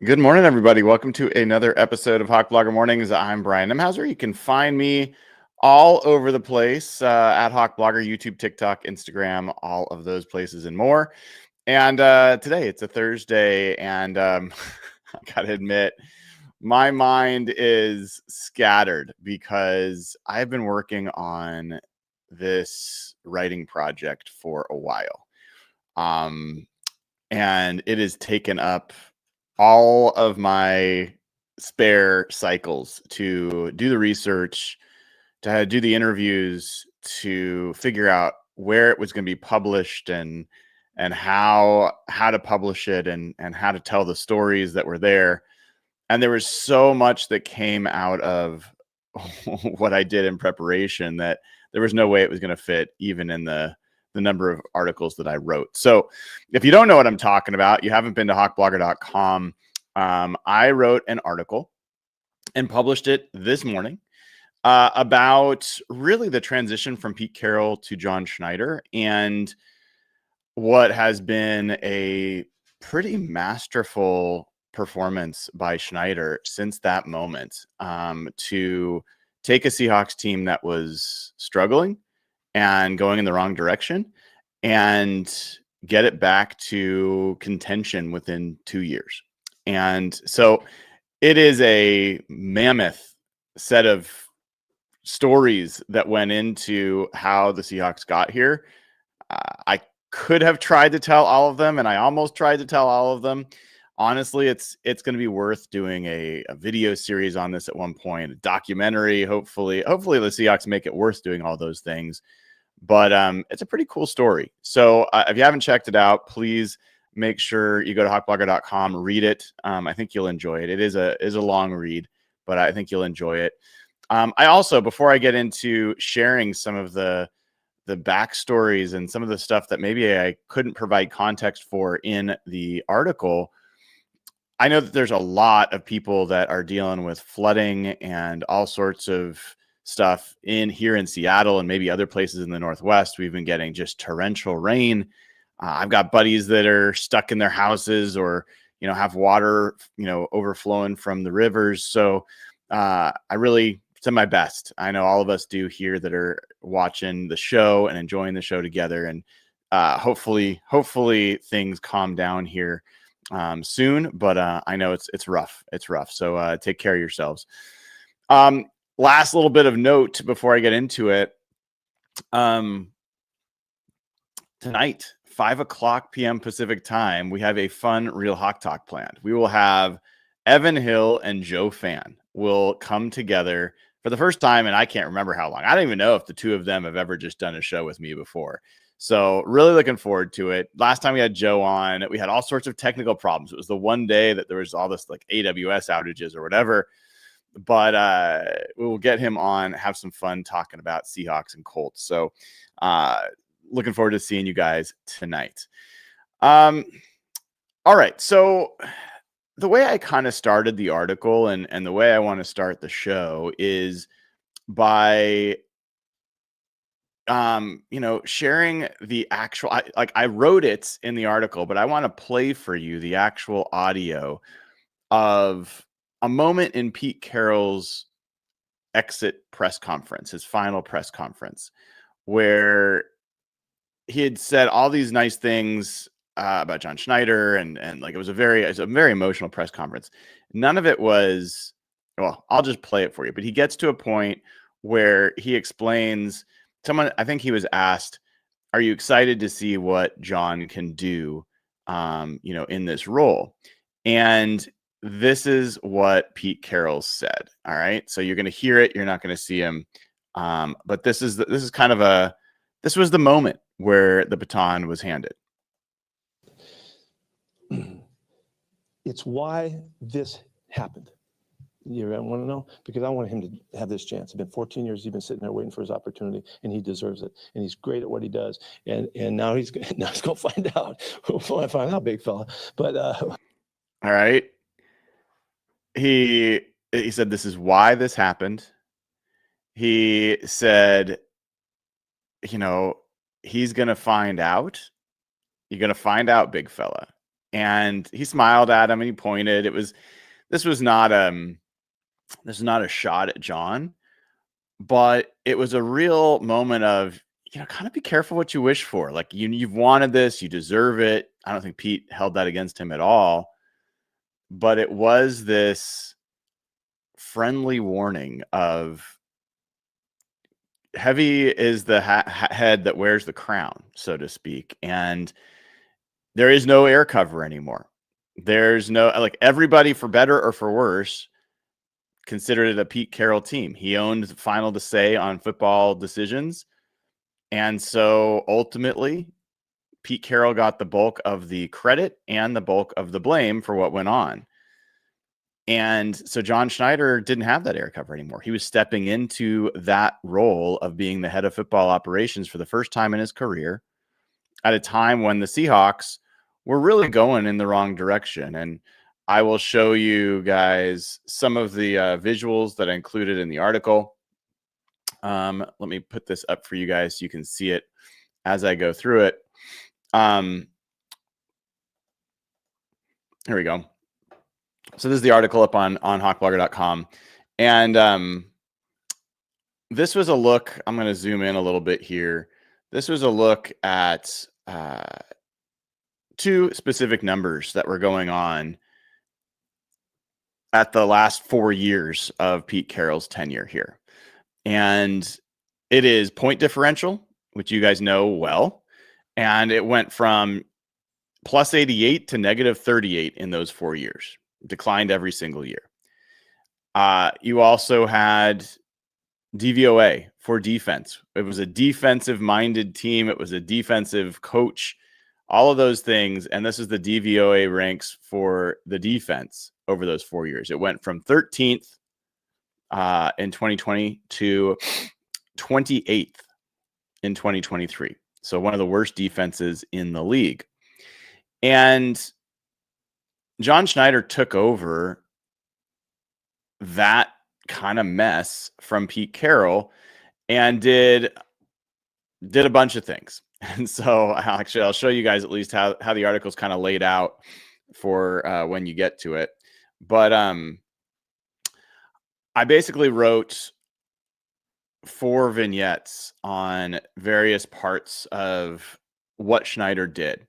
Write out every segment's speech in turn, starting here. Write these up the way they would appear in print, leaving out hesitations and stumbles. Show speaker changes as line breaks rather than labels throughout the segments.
Good morning, everybody. Welcome to another episode of Hawk Blogger Mornings. I'm Brian Nemhauser. You can find me all over the place at Hawk Blogger, YouTube, TikTok, Instagram, all of those places and more. And today it's a Thursday, and I gotta admit, my mind is scattered because I've been working on this writing project for a while. And it has taken up all of my spare cycles to do the research, to do the interviews, to figure out where it was going to be published and how to publish it and how to tell the stories that were there. And there was so much that came out of what I did in preparation that there was no way it was going to fit even in the number of articles that I wrote. So if you don't know what I'm talking about, you haven't been to hawkblogger.com. I wrote an article and published it this morning about really the transition from Pete Carroll to John Schneider and what has been a pretty masterful performance by Schneider since that moment, to take a Seahawks team that was struggling and going in the wrong direction and get it back to contention within 2 years. And so it is a mammoth set of stories that went into how the Seahawks got here. I could have tried to tell all of them, and I almost tried to tell all of them. Honestly, it's going to be worth doing a video series on this at one point, a documentary. Hopefully the Seahawks make it worth doing all those things. But it's a pretty cool story. So if you haven't checked it out, please make sure you go to hawkblogger.com, read it. I think you'll enjoy it. It is a long read, but I think you'll enjoy it. I also, before I get into sharing some of the backstories and some of the stuff that maybe I couldn't provide context for in the article, I know that there's a lot of people that are dealing with flooding and all sorts of stuff here in Seattle and maybe other places in the Northwest. We've been getting just torrential rain. I've got buddies that are stuck in their houses or, have water, overflowing from the rivers. So I really did my best. I know all of us do here that are watching the show and enjoying the show together. And hopefully things calm down here soon. But I know it's rough. It's rough. So take care of yourselves. Last little bit of note before I get into it. Tonight, 5:00 p.m. Pacific time, we have a fun Real Hawk Talk planned. We will have Evan Hill and Joe Fan will come together for the first time, and I can't remember how long. I don't even know if the two of them have ever just done a show with me before. So really looking forward to it. Last time we had Joe on, we had all sorts of technical problems. It was the one day that there was all this like AWS outages or whatever. But we will get him on, have some fun talking about Seahawks and Colts. So looking forward to seeing you guys tonight. All right. So the way I kind of started the article and the way I want to start the show is by sharing the actual, I wrote it in the article, but I want to play for you the actual audio of a moment in Pete Carroll's exit press conference, his final press conference, where he had said all these nice things about John Schneider, and like it was a very emotional press conference. None of it was, well, I'll just play it for you. But he gets to a point where he explains, I think he was asked, "Are you excited to see what John can do, in this role?" And this is what Pete Carroll said. All right. So you're going to hear it. You're not going to see him. But this was the moment where the baton was handed.
It's why this happened. You want to know? Because I want him to have this chance. It's been 14 years. He's been sitting there waiting for his opportunity, and he deserves it. And he's great at what he does. And now he's going to find out. We'll find out, big fella. But
all right. He said, this is why this happened. He said, he's going to find out. You're going to find out, big fella. and he smiled at him and he pointed. This was not a shot at John, but it was a real moment of, kind of be careful what you wish for. Like you've wanted this, you deserve it. I don't think Pete held that against him at all, but it was this friendly warning of heavy is the head that wears the crown, so to speak. And there is no air cover anymore. There's no, like, everybody, for better or for worse, considered it a Pete Carroll team. He owned the final say on football decisions. And so ultimately, Pete Carroll got the bulk of the credit and the bulk of the blame for what went on. And so John Schneider didn't have that air cover anymore. He was stepping into that role of being the head of football operations for the first time in his career at a time when the Seahawks were really going in the wrong direction. And I will show you guys some of the visuals that I included in the article. Let me put this up for you guys so you can see it as I go through it. Here we go. So this is the article up on hawkblogger.com. And this was a look. I'm going to zoom in a little bit here. This was a look at two specific numbers that were going on at the last 4 years of Pete Carroll's tenure here. And it is point differential, which you guys know well. And it went from plus 88 to negative 38 in those 4 years. Declined every single year. You also had DVOA for defense. It was a defensive-minded team. It was a defensive coach. All of those things. And this is the DVOA ranks for the defense over those 4 years. It went from 13th in 2020 to 28th in 2023. So one of the worst defenses in the league. And John Schneider took over that kind of mess from Pete Carroll and did a bunch of things. And so actually, I'll show you guys at least how the article's kind of laid out for when you get to it. But I basically wrote 4 vignettes on various parts of what Schneider did.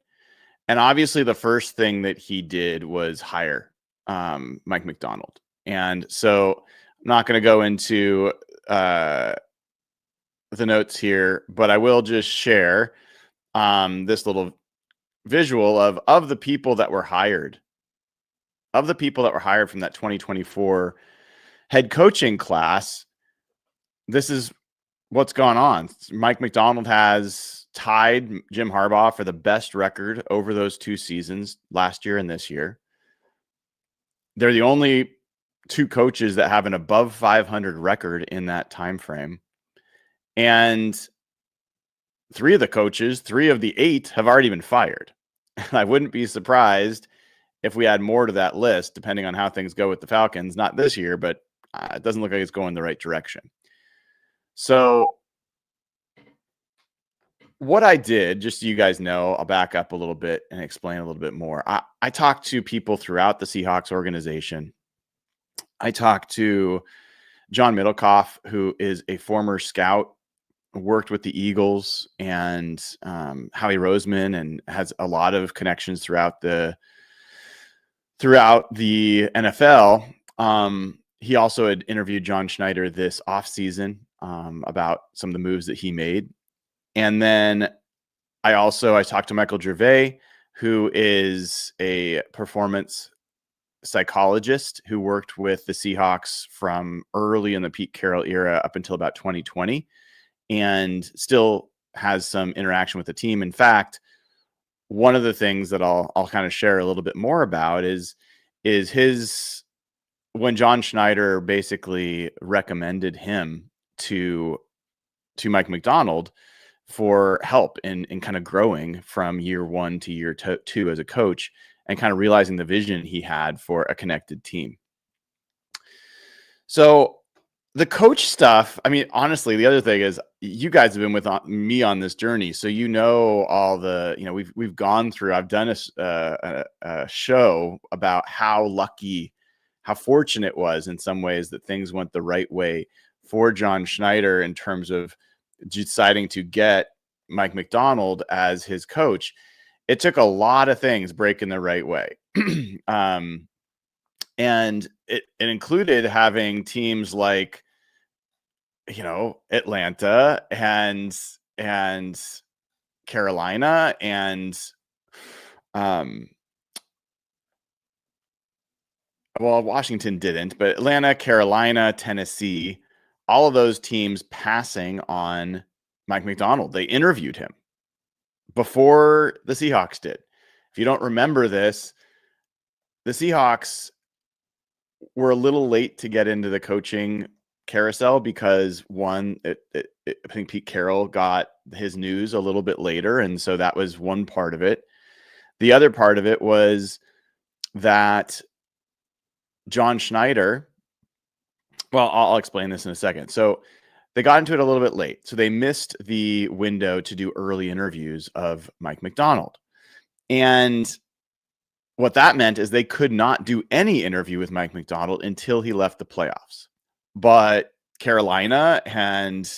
And obviously the first thing that he did was hire Mike Macdonald. And so I'm not going to go into the notes here, but I will just share this little visual of the people that were hired. Of the people that were hired from that 2024 head coaching class, this is what's gone on. Mike Macdonald has tied Jim Harbaugh for the best record over those 2 seasons, last year and this year. They're the only 2 coaches that have an above 500 record in that time frame. And 3 of the coaches, 3 of the 8 have already been fired. I wouldn't be surprised if we add more to that list, depending on how things go with the Falcons. Not this year, but it doesn't look like it's going the right direction. So what I did, just so you guys know, I'll back up a little bit and explain a little bit more. I talked to people throughout the Seahawks organization. I talked to John Middlecoff, who is a former scout, worked with the Eagles, and Howie Roseman, and has a lot of connections throughout the NFL. He also had interviewed John Schneider this offseason about some of the moves that he made. And then I talked to Michael Gervais, who is a performance psychologist who worked with the Seahawks from early in the Pete Carroll era up until about 2020, and still has some interaction with the team. In fact, one of the things that I'll kind of share a little bit more about is when John Schneider basically recommended him to Mike Macdonald for help in kind of growing from year 1 to year 2 as a coach, and kind of realizing the vision he had for a connected team. So The coach stuff, I mean, honestly, the other thing is you guys have been with me on this journey, so you know all the, we've gone through. I've done a show about how lucky, how fortunate it was in some ways that things went the right way for John Schneider in terms of deciding to get Mike Macdonald as his coach. It took a lot of things breaking the right way. And it included having teams like, Atlanta and Carolina and well, Washington didn't, but Atlanta, Carolina, Tennessee, all of those teams passing on Mike Macdonald. They interviewed him before the Seahawks did. If you don't remember this, the Seahawks were a little late to get into the coaching carousel because I think Pete Carroll got his news a little bit later. And so that was one part of it. The other part of it was that John Schneider, well, I'll explain this in a second. So they got into it a little bit late. So they missed the window to do early interviews of Mike Macdonald. And what that meant is they could not do any interview with Mike Macdonald until he left the playoffs. But Carolina and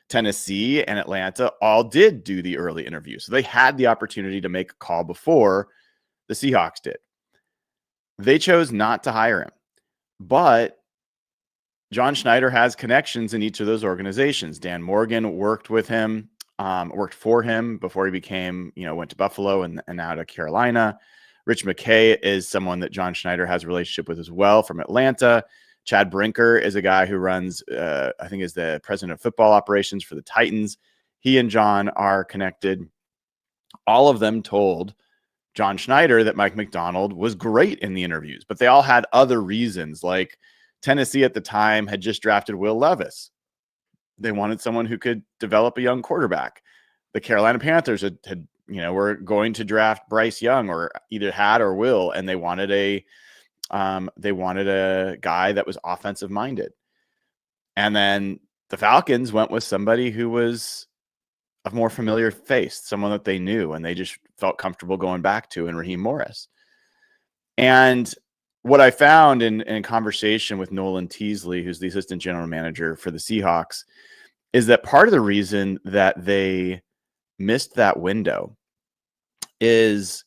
Tennessee and Atlanta all did do the early interview. So they had the opportunity to make a call before the Seahawks did. They chose not to hire him. But John Schneider has connections in each of those organizations. Dan Morgan worked with him, worked for him before he became, went to Buffalo and now to Carolina. Rich McKay is someone that John Schneider has a relationship with as well from Atlanta. Chad Brinker is a guy who runs, I think is the president of football operations for the Titans. He and John are connected. All of them told John Schneider that Mike Macdonald was great in the interviews, but they all had other reasons. Like Tennessee at the time had just drafted Will Levis. They wanted someone who could develop a young quarterback. The Carolina Panthers had were going to draft Bryce Young, or either had or will, and they wanted a guy that was offensive minded. And then the Falcons went with somebody who was a more familiar face, someone that they knew and they just felt comfortable going back to, in Raheem Morris. And what I found in conversation with Nolan Teasley, who's the assistant general manager for the Seahawks, is that part of the reason that they missed that window is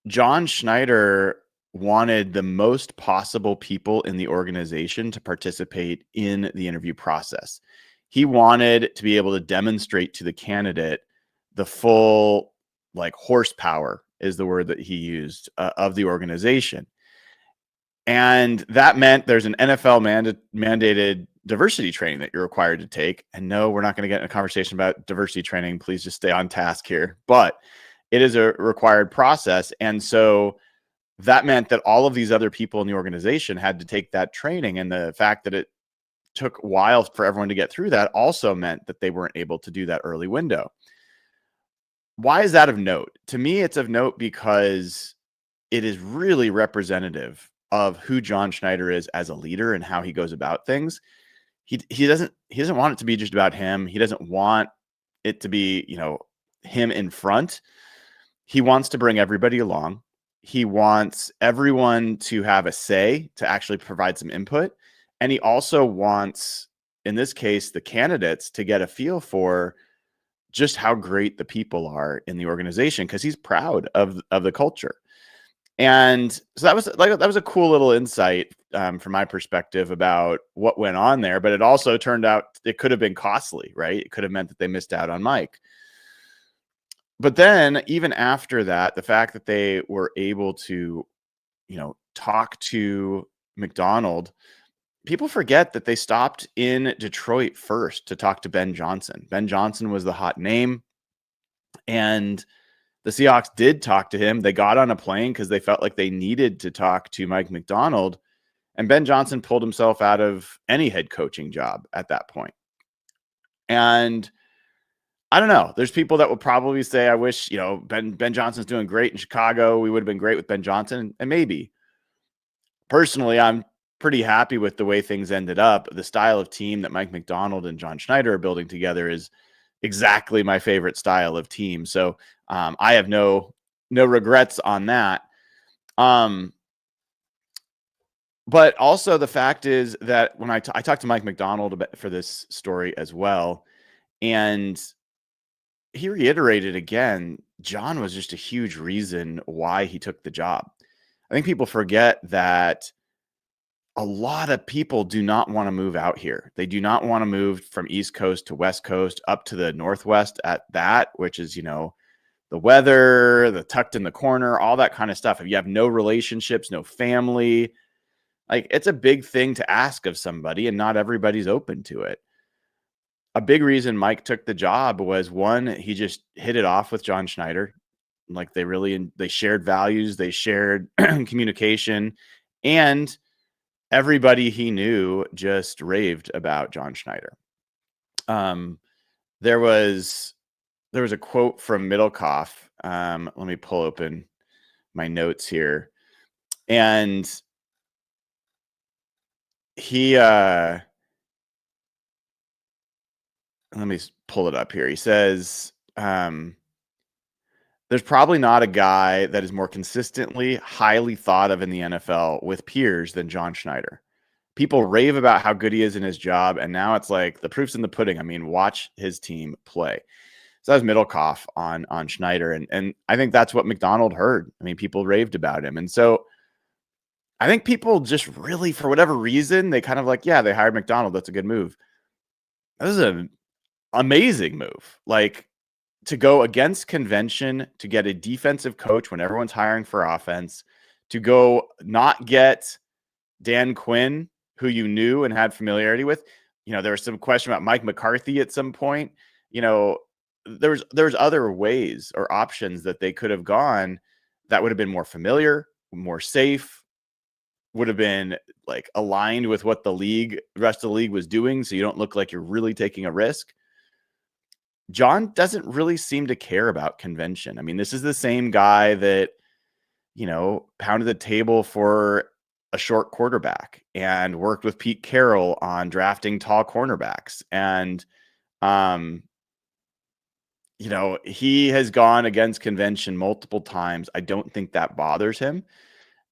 John Schneider wanted the most possible people in the organization to participate in the interview process. He wanted to be able to demonstrate to the candidate the full, horsepower is the word that he used, of the organization. And that meant there's an NFL mandated diversity training that you're required to take. And no, we're not going to get in a conversation about diversity training. Please just stay on task here. But it is a required process. And so that meant that all of these other people in the organization had to take that training. And the fact that it took a while for everyone to get through that also meant that they weren't able to do that early window. Why is that of note? To me, it's of note because it is really representative of who John Schneider is as a leader and how he goes about things. He doesn't want it to be just about him. He doesn't want it to be, him in front. He wants to bring everybody along. He wants everyone to have a say, to actually provide some input. And he also wants, in this case, the candidates to get a feel for just how great the people are in the organization, because he's proud of the culture. And so that was a cool little insight from my perspective about what went on there. But it also turned out it could have been costly, right? It could have meant that they missed out on Mike. But then even after that, the fact that they were able to, talk to Macdonald, people forget that they stopped in Detroit first to talk to Ben Johnson. Ben Johnson was the hot name. And the Seahawks did talk to him. They got on a plane because they felt like they needed to talk to Mike Macdonald. And Ben Johnson pulled himself out of any head coaching job at that point. And I don't know. There's people that will probably say, I wish, Ben Johnson's doing great in Chicago. We would have been great with Ben Johnson. And maybe. Personally, I'm pretty happy with the way things ended up. The style of team that Mike Macdonald and John Schneider are building together is exactly my favorite style of team. So I have no regrets on that. But also the fact is that when I talked to Mike Macdonald for this story as well, and he reiterated again, John was just a huge reason why he took the job. I think people forget that a lot of people do not want to move out here. They do not want to move from East Coast to West Coast up to the Northwest at that, which is, the weather, the tucked in the corner, all that kind of stuff. If you have no relationships, no family, like it's a big thing to ask of somebody, and not everybody's open to it. A big reason Mike took the job was, one, he just hit it off with John Schneider. Like they shared values, they shared communication, and everybody he knew just raved about John Schneider. There was a quote from Middlecoff. Let me pull open my notes here. And he, let me pull it up here. He says, there's probably not a guy that is more consistently highly thought of in the NFL with peers than John Schneider. People rave about how good he is in his job, and now it's like the proof's in the pudding. I mean, watch his team play. So that was Middlecoff on Schneider, and I think that's what Macdonald heard. I mean, people raved about him, and so I think people just really, for whatever reason, they kind of like, yeah, they hired Macdonald. That's a good move. That was an amazing move. Like, to go against convention, to get a defensive coach when everyone's hiring for offense, to go not get Dan Quinn, who you knew and had familiarity with. There was some question about Mike McCarthy at some point. There's other ways or options that they could have gone that would have been more familiar, more safe, would have been like aligned with what the rest of the league was doing, so you don't look like you're really taking a risk. John doesn't really seem to care about convention. I mean, this is the same guy that, pounded the table for a short quarterback and worked with Pete Carroll on drafting tall cornerbacks. And, he has gone against convention multiple times. I don't think that bothers him.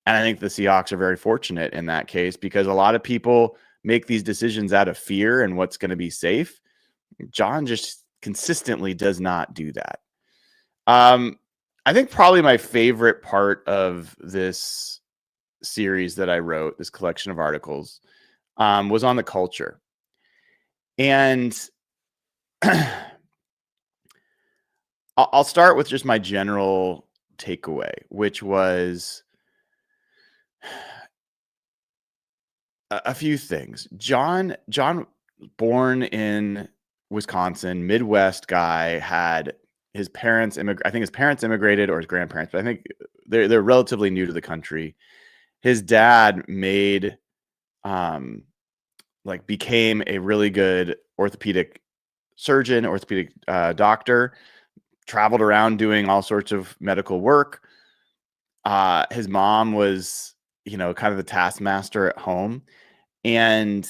And I think the Seahawks are very fortunate in that case, because a lot of people make these decisions out of fear and what's going to be safe. John just consistently does not do that. I think probably my favorite part of this series that I wrote, this collection of articles, was on the culture. And I'll start with just my general takeaway, which was a few things. John, born in Wisconsin, Midwest guy, had his parents I think his parents immigrated, or his grandparents, but I think they're relatively new to the country. His dad became a really good orthopedic surgeon, orthopedic doctor, traveled around doing all sorts of medical work. His mom was, kind of the taskmaster at home. And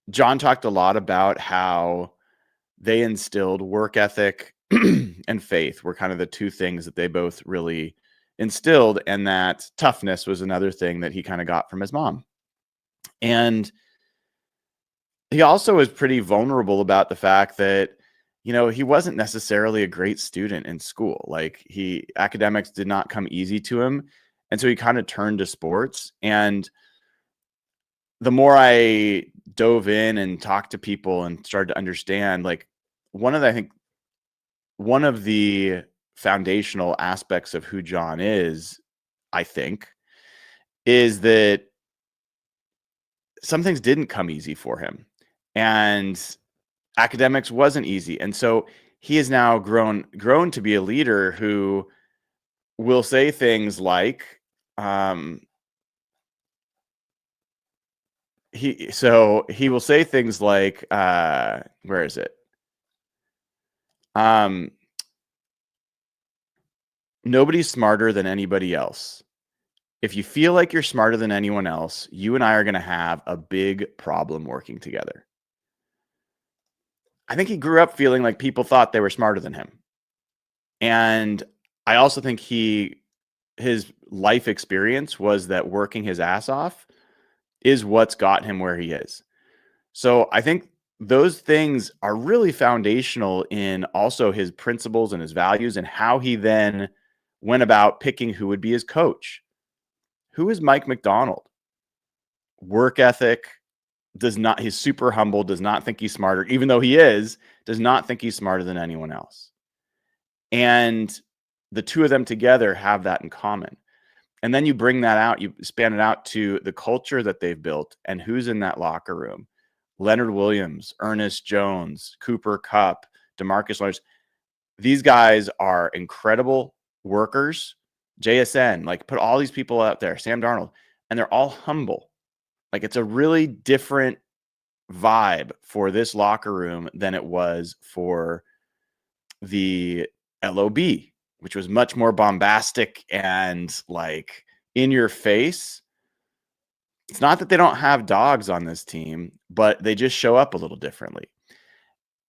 John talked a lot about how they instilled work ethic and faith were kind of the two things that they both really instilled, and that toughness was another thing that he kind of got from his mom. And he also was pretty vulnerable about the fact that, he wasn't necessarily a great student in school. Like, academics did not come easy to him. And so he kind of turned to sports. And the more I dove in and talked to people and started to understand, like, one of the foundational aspects of who John is, I think, is that some things didn't come easy for him, and academics wasn't easy. And so he has now grown to be a leader who will say things like, he will say things like, where is it? Nobody's smarter than anybody else. if you feel like you're smarter than anyone else, you and I are going to have a big problem working together. I think he grew up feeling like people thought they were smarter than him. And I also think his life experience was that working his ass off is what's got him where he is. So I think those things are really foundational in also his principles and his values and how he then went about picking who would be his coach. Who is Mike Macdonald? Work ethic, he's super humble, does not think he's smarter, even though he is, does not think he's smarter than anyone else. And the two of them together have that in common. And then you bring that out, you span it out to the culture that they've built and who's in that locker room. Leonard Williams, Ernest Jones, Cooper Kupp, DeMarcus Lawrence. These guys are incredible workers. JSN, like put all these people out there, Sam Darnold, and they're all humble. Like it's a really different vibe for this locker room than it was for the LOB, which was much more bombastic and like in your face. It's not that they don't have dogs on this team, but they just show up a little differently.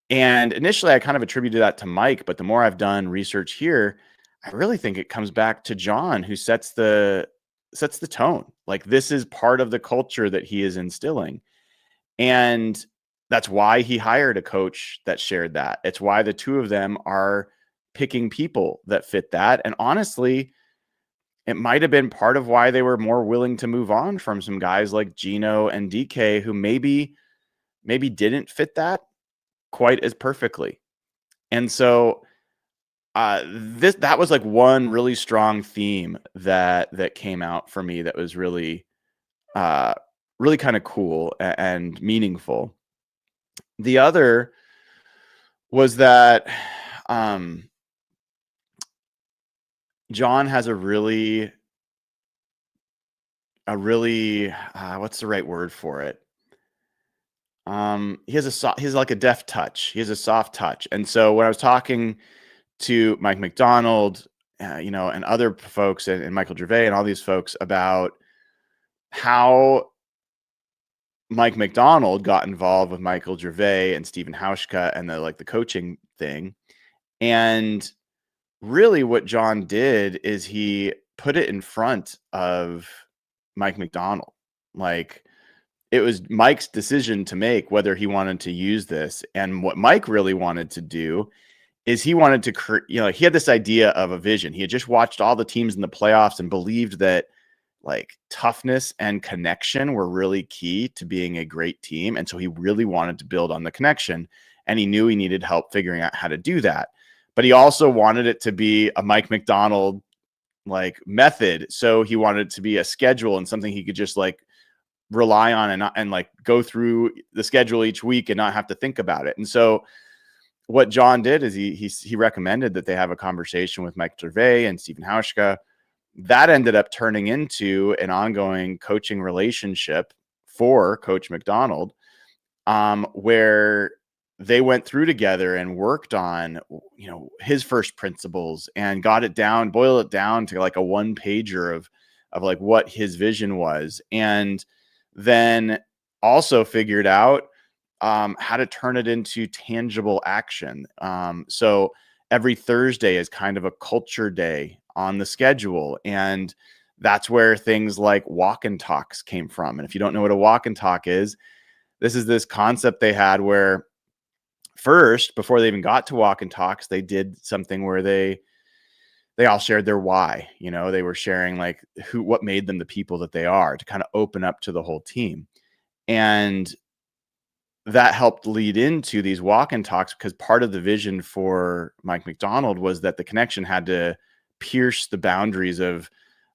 And initially I kind of attributed that to Mike, but the more I've done research here, I really think it comes back to John, who sets the tone. Like this is part of the culture that he is instilling. And that's why he hired a coach that shared that. It's why the two of them are picking people that fit that. And honestly, it might have been part of why they were more willing to move on from some guys like Geno and DK, who maybe didn't fit that quite as perfectly. And so that was like one really strong theme that came out for me that was really really kind of cool and meaningful. The other was that John has a really what's the right word for it? He has like a deft touch. He has a soft touch. And so when I was talking to Mike Macdonald, and other folks and Michael Gervais and all these folks about how Mike Macdonald got involved with Michael Gervais and Stephen Hauschka and the coaching thing. And really what John did is he put it in front of Mike Macdonald. Like it was Mike's decision to make whether he wanted to use this. And what Mike really wanted to do is he wanted to he had this idea of a vision. He had just watched all the teams in the playoffs and believed that like toughness and connection were really key to being a great team. And so he really wanted to build on the connection, and he knew he needed help figuring out how to do that. But he also wanted it to be a Mike Macdonald like method. So he wanted it to be a schedule and something he could just like rely on and like go through the schedule each week and not have to think about it. And so what John did is he recommended that they have a conversation with Mike Gervais and Stephen Hauschka. That ended up turning into an ongoing coaching relationship for Coach Macdonald, where they went through together and worked on, his first principles and boiled it down to like a one pager of like what his vision was. And then also figured out how to turn it into tangible action. So every Thursday is kind of a culture day on the schedule. And that's where things like walk and talks came from. And if you don't know what a walk and talk is, this is this concept they had where first, before they even got to walk and talks, they did something where they all shared their why. They were sharing like what made them the people that they are, to kind of open up to the whole team. And that helped lead into these walk and talks, because part of the vision for Mike Macdonald was that the connection had to pierce the boundaries of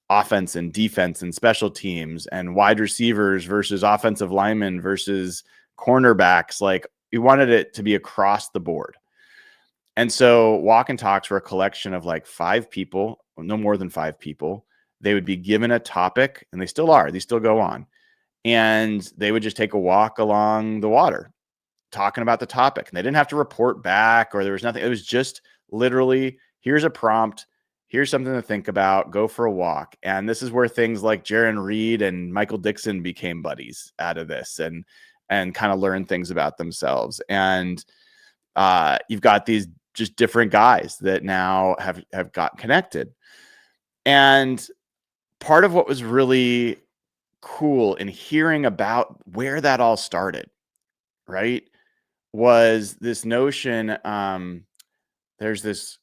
offense and defense and special teams and wide receivers versus offensive linemen versus cornerbacks. Like we wanted it to be across the board. And so walk and talks were a collection of like 5 people, no more than 5 people. They would be given a topic, and they still are. They still go on. And they would just take a walk along the water talking about the topic. And they didn't have to report back, or there was nothing. It was just literally, here's a prompt. Here's something to think about. Go for a walk. And this is where things like Jaron Reed and Michael Dixon became buddies out of this and kind of learn things about themselves. And you've got these just different guys that now have got connected. And part of what was really cool in hearing about where that all started, right, was this notion. There's this,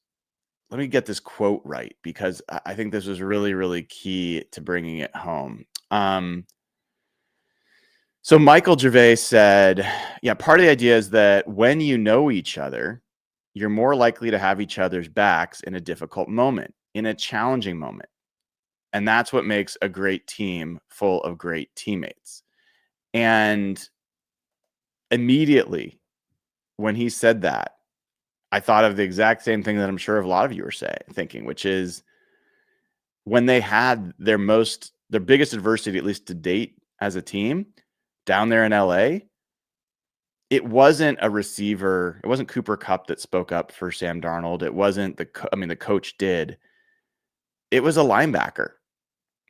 let me get this quote right, because I think this was really, really key to bringing it home. So Michael Gervais said, yeah, part of the idea is that when you know each other, you're more likely to have each other's backs in a difficult moment, in a challenging moment. And that's what makes a great team full of great teammates. And immediately when he said that, I thought of the exact same thing that I'm sure a lot of you are thinking, which is when they had their biggest adversity, at least to date as a team down there in LA, it wasn't a receiver. It wasn't Cooper Kupp that spoke up for Sam Darnold. It wasn't the coach did. It was a linebacker,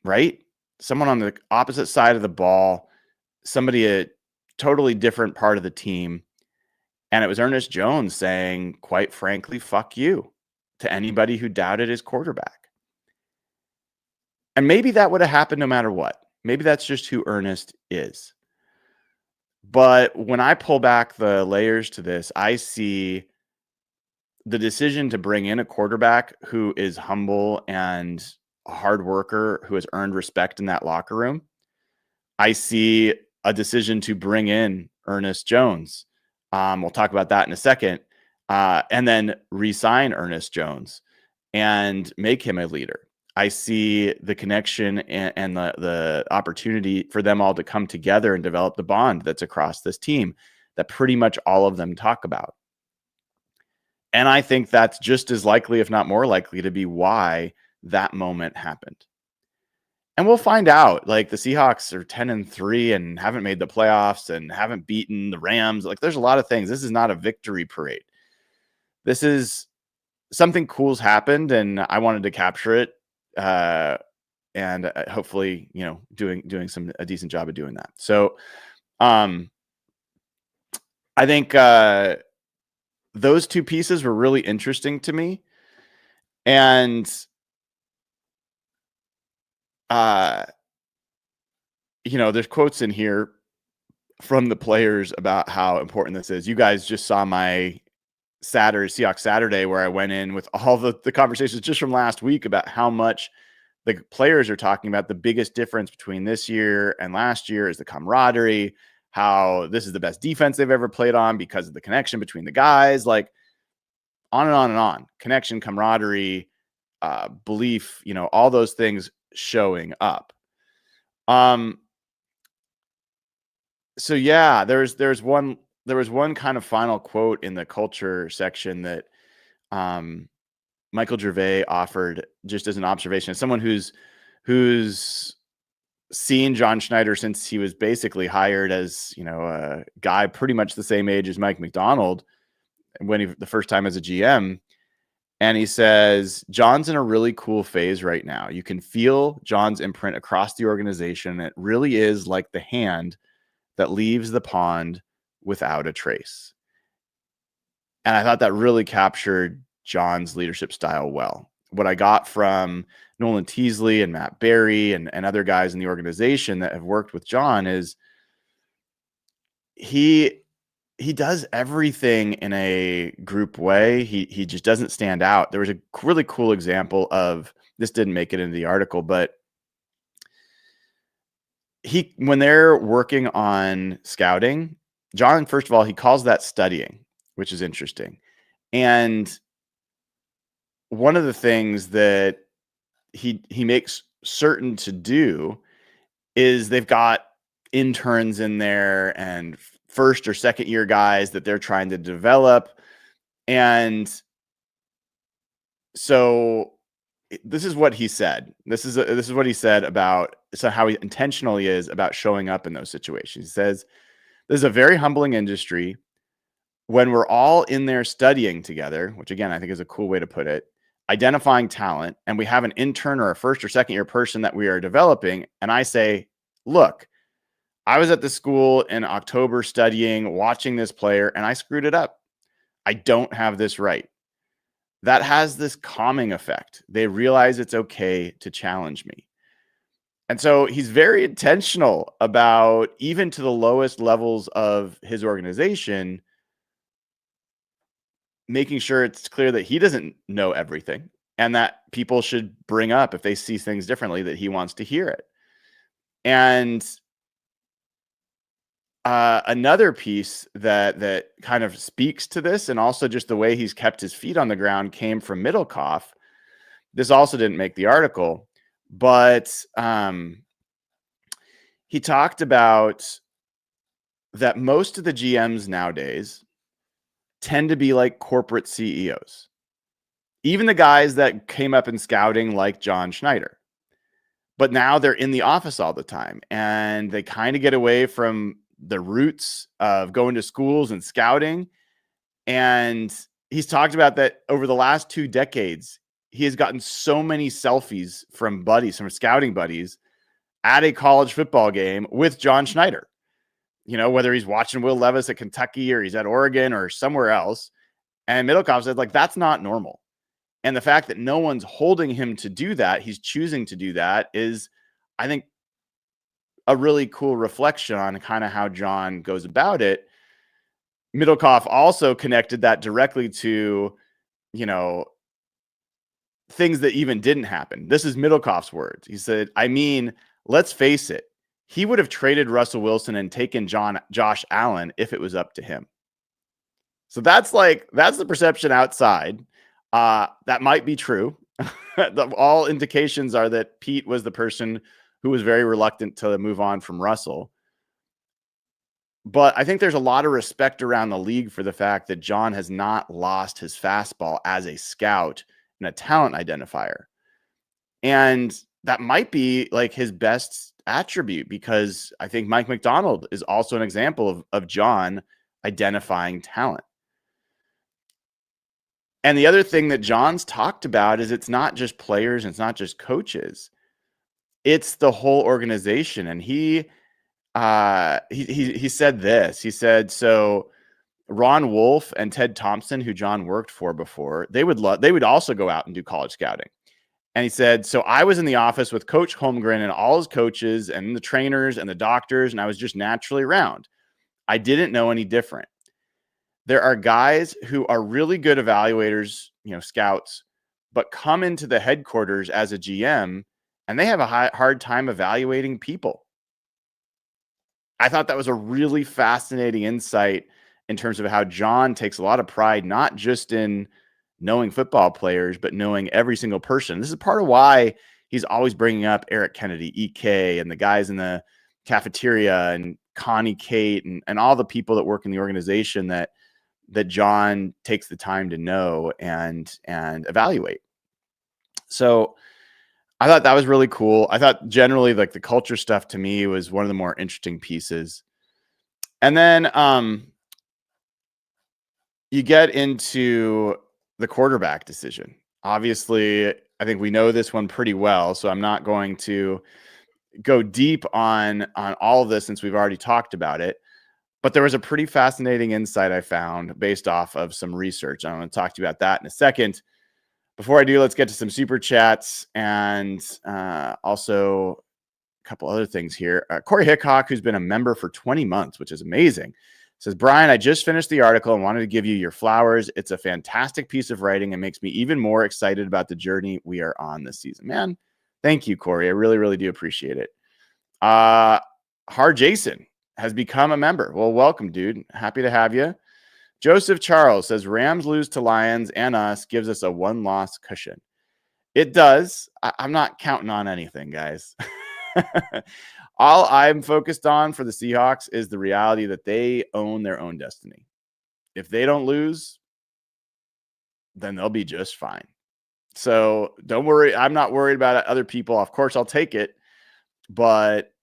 right? Someone on the opposite side of the ball, somebody a totally different part of the team. And it was Ernest Jones saying, quite frankly, fuck you to anybody who doubted his quarterback. And maybe that would have happened no matter what. Maybe that's just who Ernest is. But when I pull back the layers to this, I see the decision to bring in a quarterback who is humble and a hard worker who has earned respect in that locker room. I see a decision to bring in Ernest Jones. We'll talk about that in a second. And then re-sign Ernest Jones and make him a leader. I see the connection and the opportunity for them all to come together and develop the bond that's across this team that pretty much all of them talk about. And I think that's just as likely, if not more likely, to be why that moment happened. And we'll find out. Like, the Seahawks are 10-3 and haven't made the playoffs and haven't beaten the Rams. Like, there's a lot of things. This is not a victory parade. This is something cool's happened, and I wanted to capture it. And hopefully, doing a decent job of doing that. So, I think those two pieces were really interesting to me, and there's quotes in here from the players about how important this is. You guys just saw my Seahawks Saturday, where I went in with all the conversations just from last week about how much the players are talking about the biggest difference between this year and last year is the camaraderie, how this is the best defense they've ever played on because of the connection between the guys, like on and on and on. Connection, camaraderie, belief, all those things showing up. So yeah, there was one kind of final quote in the culture section that Michael Gervais offered just as an observation, as someone who's seen John Schneider since he was basically hired as, a guy pretty much the same age as Mike McDonald when the first time as a GM. And he says, John's in a really cool phase right now. You can feel John's imprint across the organization. It really is like the hand that leaves the pond without a trace. And I thought that really captured John's leadership style well. What I got from Nolan Teasley and Matt Berry and other guys in the organization that have worked with John is he does everything in a group way. He just doesn't stand out. There was a really cool example of this, didn't make it into the article, but when they're working on scouting, John, first of all, he calls that studying, which is interesting. And one of the things that he makes certain to do is they've got interns in there and first or second year guys that they're trying to develop. And so this is what he said. This is what he said about how intentional he is about showing up in those situations. He says, this is a very humbling industry. When we're all in there studying together, which again, I think is a cool way to put it, identifying talent, and we have an intern or a first or second year person that we are developing, and I say, look, I was at the school in October studying, watching this player, and I screwed it up. I don't have this right. That has this calming effect. They realize it's okay to challenge me. And so he's very intentional about, even to the lowest levels of his organization, making sure it's clear that he doesn't know everything and that people should bring up, if they see things differently, that he wants to hear it. And another piece that kind of speaks to this, and also just the way he's kept his feet on the ground, came from Middlecoff. This also didn't make the article, but he talked about that most of the GMs nowadays tend to be like corporate CEOs. Even the guys that came up in scouting, like John Schneider. But now they're in the office all the time, and they kind of get away from the roots of going to schools and scouting. And he's talked about that over the last 2 decades, he has gotten so many selfies from buddies, from scouting buddies, at a college football game with John Schneider. You know, whether he's watching Will Levis at Kentucky or he's at Oregon or somewhere else. And Middlecoff said, like, that's not normal. And the fact that no one's holding him to do that, he's choosing to do that, is, I think, a really cool reflection on kind of how John goes about it. Middlecoff also connected that directly to, you know, things that even didn't happen. This is Middlecoff's words. He said, I mean, let's face it. He would have traded Russell Wilson and taken Josh Allen if it was up to him. So that's the perception outside. That might be true. All indications are that Pete was the person who was very reluctant to move on from Russell. But I think there's a lot of respect around the league for the fact that John has not lost his fastball as a scout and a talent identifier. And that might be like his best attribute, because I think Mike McDonald is also an example of John identifying talent. And the other thing that John's talked about is it's not just players and it's not just coaches. It's the whole organization. And he said this. He said, so Ron Wolf and Ted Thompson, who John worked for before, they would also go out and do college scouting. And he said, so I was in the office with Coach Holmgren and all his coaches and the trainers and the doctors, and I was just naturally around. I didn't know any different. There are guys who are really good evaluators, scouts, but come into the headquarters as a GM and they have a hard time evaluating people. I thought that was a really fascinating insight in terms of how John takes a lot of pride, not just in knowing football players, but knowing every single person. This is part of why he's always bringing up Eric Kennedy, EK, and the guys in the cafeteria, and Connie Kate, and all the people that work in the organization that John takes the time to know and evaluate. So I thought that was really cool. I thought generally, like, the culture stuff to me was one of the more interesting pieces. And then you get into the quarterback decision. Obviously, I think we know this one pretty well, so I'm not going to go deep on all of this since we've already talked about it. But there was a pretty fascinating insight I found based off of some research. I'm going to talk to you about that in a second. Before I do, let's get to some super chats and also a couple other things here. Corey Hickok, who's been a member for 20 months, which is amazing, says, Brian, I just finished the article and wanted to give you your flowers. It's a fantastic piece of writing and makes me even more excited about the journey we are on this season. Man, thank you, Corey. I really, really do appreciate it. Har Jason has become a member. Well, welcome, dude. Happy to have you. Joseph Charles says, Rams lose to Lions and us gives us a 1-loss cushion. It does. I'm not counting on anything, guys. All I'm focused on for the Seahawks is the reality that they own their own destiny. If they don't lose, then they'll be just fine. So don't worry. I'm not worried about other people. Of course, I'll take it. But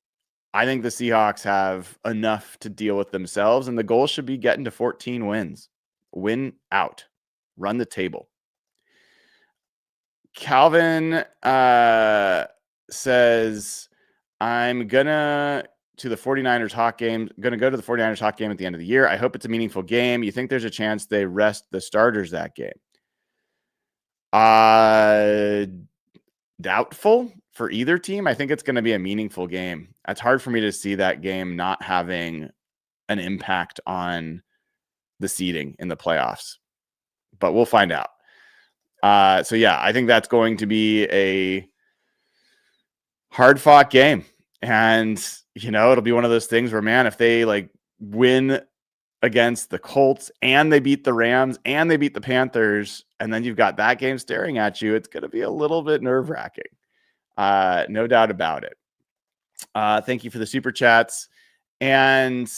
I think the Seahawks have enough to deal with themselves, and the goal should be getting to 14 wins. Win out. Run the table. Calvin says, I'm gonna to the 49ers Hawk game. Gonna go to the 49ers Hawk game at the end of the year. I hope it's a meaningful game. You think there's a chance they rest the starters that game? Doubtful for either team. I think it's going to be a meaningful game. It's hard for me to see that game not having an impact on the seeding in the playoffs, but we'll find out. So yeah, I think that's going to be a hard fought game. And, you know, it'll be one of those things where, man, if they like win against the Colts and they beat the Rams and they beat the Panthers, and then you've got that game staring at you, it's going to be a little bit nerve-wracking. No doubt about it. Thank you for the super chats. And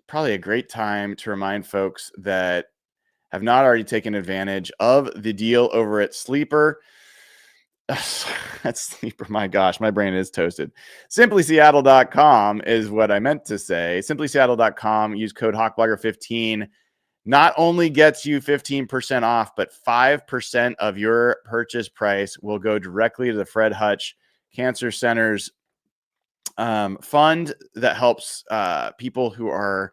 probably a great time to remind folks that have not already taken advantage of the deal over at Sleeper. That's Sleeper. My gosh, my brain is toasted. SimplySeattle.com is what I meant to say. SimplySeattle.com. Use code HawkBlogger15. Not only gets you 15% off, but 5% of your purchase price will go directly to the Fred Hutch Cancer Center's fund that helps people who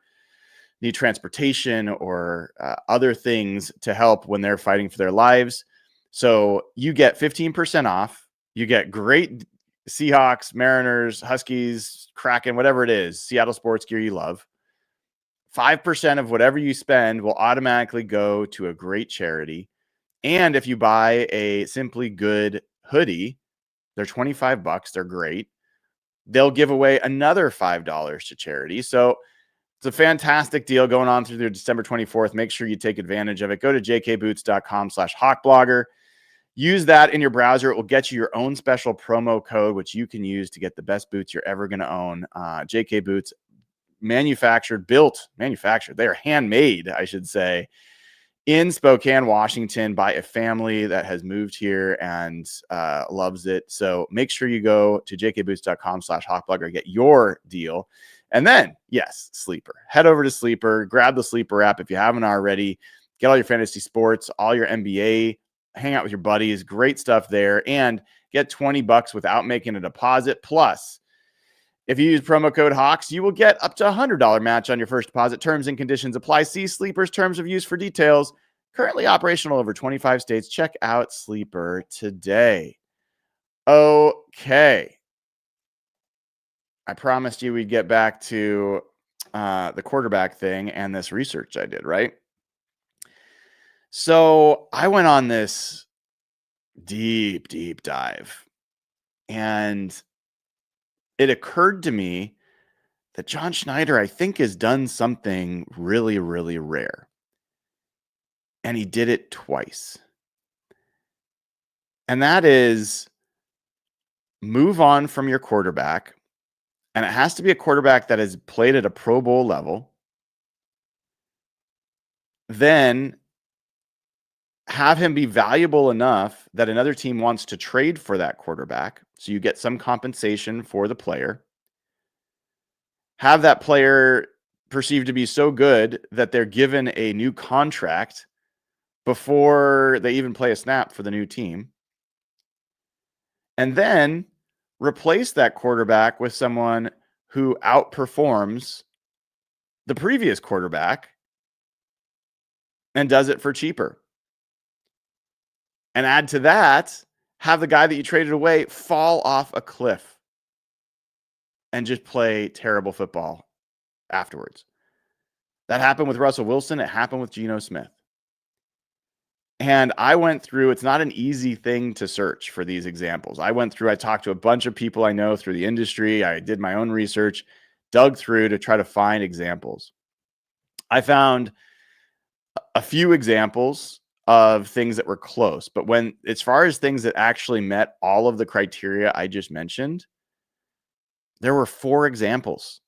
need transportation or other things to help when they're fighting for their lives. So you get 15% off. You get great Seahawks, Mariners, Huskies, Kraken, whatever it is, Seattle sports gear you love. 5% of whatever you spend will automatically go to a great charity. And if you buy a Simply Good hoodie, they're $25. They're great. They'll give away another $5 to charity. So it's a fantastic deal going on through December 24th. Make sure you take advantage of it. Go to jkboots.com/hawkblogger. Use that in your browser. It will get you your own special promo code, which you can use to get the best boots you're ever going to own. JK Boots, manufactured. They are handmade, I should say, in Spokane, Washington, by a family that has moved here and loves it. So make sure you go to jkboots.com/hawkblogger, get your deal. And then, yes, Sleeper. Head over to Sleeper. Grab the Sleeper app if you haven't already. Get all your fantasy sports, all your NBA. Hang out with your buddies. Great stuff there. And get $20 without making a deposit. Plus, if you use promo code HAWKS, you will get up to a $100 match on your first deposit. Terms and conditions apply. See Sleeper's terms of use for details. Currently operational over 25 states. Check out Sleeper today. Okay. I promised you we'd get back to the quarterback thing and this research I did, right? So I went on this deep dive, and it occurred to me that John Schneider, I think, has done something really, really rare. And he did it twice. And that is move on from your quarterback. And it has to be a quarterback that has played at a Pro Bowl level. Then have him be valuable enough that another team wants to trade for that quarterback. So you get some compensation for the player. Have that player perceived to be so good that they're given a new contract before they even play a snap for the new team. And then replace that quarterback with someone who outperforms the previous quarterback and does it for cheaper. And add to that, have the guy that you traded away fall off a cliff and just play terrible football afterwards. That happened with Russell Wilson. It happened with Geno Smith. And I went through, it's not an easy thing to search for these examples. I talked to a bunch of people I know through the industry. I did my own research, dug through to try to find examples. I found a few examples of things that were close, but as far as things that actually met all of the criteria I just mentioned, there were four examples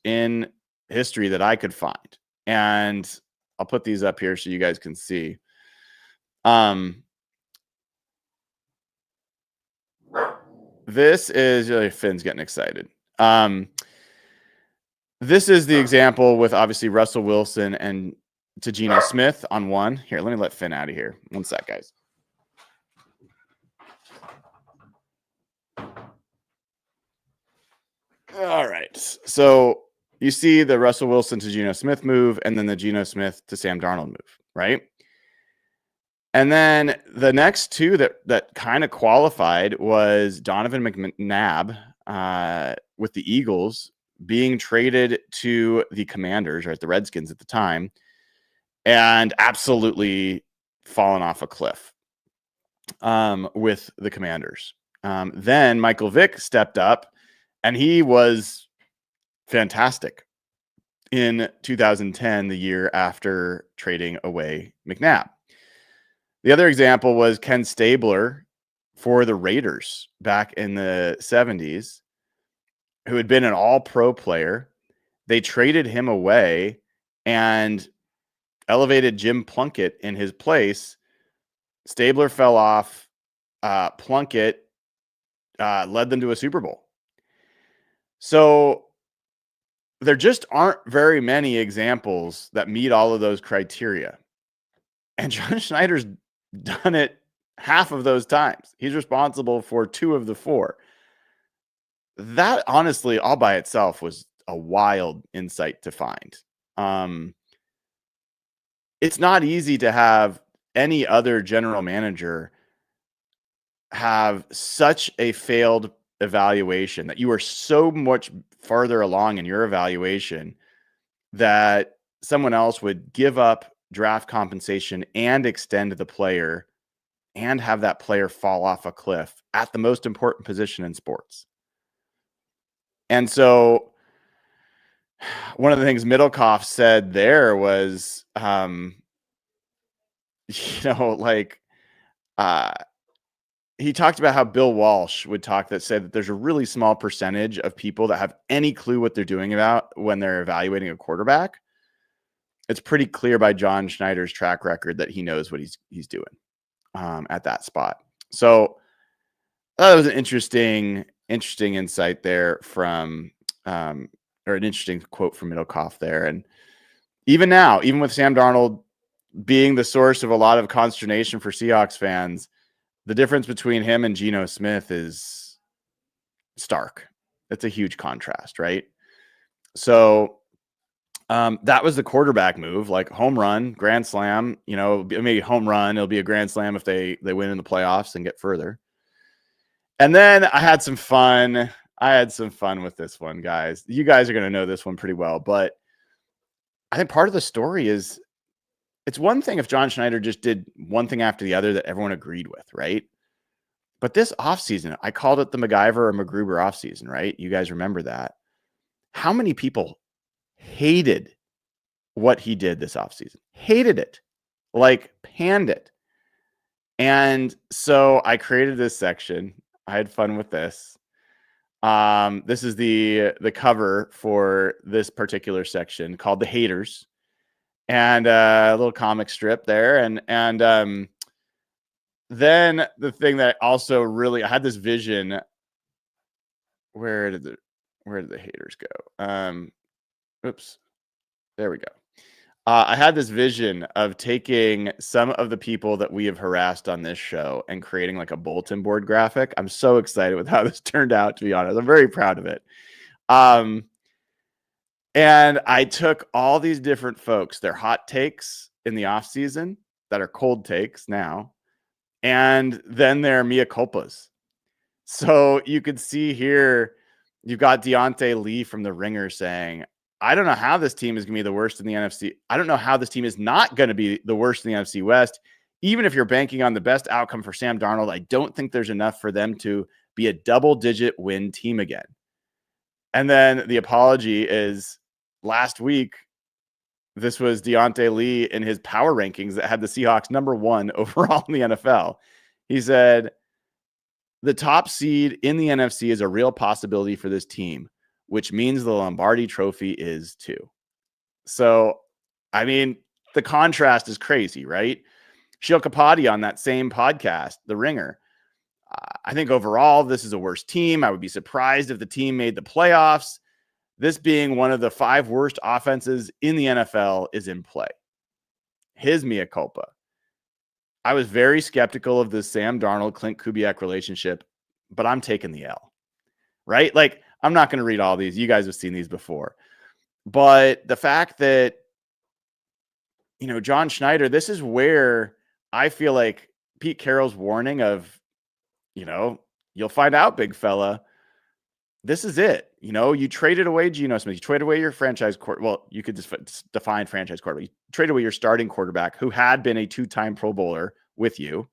in history that I could find. And I'll put these up here so you guys can see. This is Finn's getting excited. This is the example with obviously Russell Wilson and to Geno Smith on one. Here, let me let Finn out of here. One sec, guys. All right. So you see the Russell Wilson to Geno Smith move, and then the Geno Smith to Sam Darnold move, right? And then the next two that kind of qualified was Donovan McNabb with the Eagles being traded to the Commanders, right, the Redskins at the time, and absolutely fallen off a cliff with the Commanders. Then Michael Vick stepped up, and he was fantastic in 2010, the year after trading away McNabb. The other example was Ken Stabler for the Raiders back in the 70s, who had been an all-pro player. They traded him away and elevated Jim Plunkett in his place. Stabler fell off. Plunkett led them to a Super Bowl. So there just aren't very many examples that meet all of those criteria. And John Schneider's done it half of those times. He's responsible for 2 of the 4. That honestly, all by itself, was a wild insight to find. It's not easy to have any other general manager have such a failed evaluation, that you are so much farther along in your evaluation that someone else would give up draft compensation and extend the player and have that player fall off a cliff at the most important position in sports. And so one of the things Middlecoff said there was, he talked about how Bill Walsh would talk that said that there's a really small percentage of people that have any clue what they're doing about when they're evaluating a quarterback. It's pretty clear by John Schneider's track record that he knows what he's doing at that spot. So that was an interesting insight there from, or an interesting quote from Middlecoff there. And even now, even with Sam Darnold being the source of a lot of consternation for Seahawks fans, the difference between him and Geno Smith is stark. It's a huge contrast, right? So that was the quarterback move, like home run, grand slam, maybe home run. It'll be a grand slam if they win in the playoffs and get further. And then I had some fun. With this one, guys. You guys are going to know this one pretty well, but I think part of the story is, it's one thing if John Schneider just did one thing after the other that everyone agreed with, right? But this offseason, I called it the McGyver or McGrubber offseason, right? You guys remember that. How many people hated what he did this offseason? Hated it. Like, panned it. And so I created this section. I had fun with this. This is the cover for this particular section, called The Haters. And a little comic strip there. And then the thing that also really, I had this vision. Where did the haters go? Oops. There we go. I had this vision of taking some of the people that we have harassed on this show and creating like a bulletin board graphic. I'm so excited with how this turned out, to be honest. I'm very proud of it. And I took all these different folks, their hot takes in the offseason that are cold takes now, and then their mea culpas. So you could see here, you've got Deontay Lee from The Ringer saying, I don't know how this team is going to be the worst in the NFC. I don't know how this team is not going to be the worst in the NFC West. Even if you're banking on the best outcome for Sam Darnold, I don't think there's enough for them to be a double-digit win team again. And then the apology is, last week, this was Deontay Lee in his power rankings that had the Seahawks number 1 overall in the NFL. He said, the top seed in the NFC is a real possibility for this team, which means the Lombardi Trophy is too. So, I mean, the contrast is crazy, right? Sheil Kapadi on that same podcast, The Ringer. I think overall, this is a worse team. I would be surprised if the team made the playoffs. This being one of the 5 worst offenses in the NFL is in play. his mea culpa. I was very skeptical of the Sam Darnold, Clint Kubiak relationship, but I'm taking the L, right? Like, I'm not going to read all these. You guys have seen these before. But the fact that, John Schneider, this is where I feel like Pete Carroll's warning of, you'll find out, big fella. This is it. You traded away Geno Smith. You traded away your franchise Well, you could just define franchise quarterback. You traded away your starting quarterback who had been a 2-time Pro Bowler with you.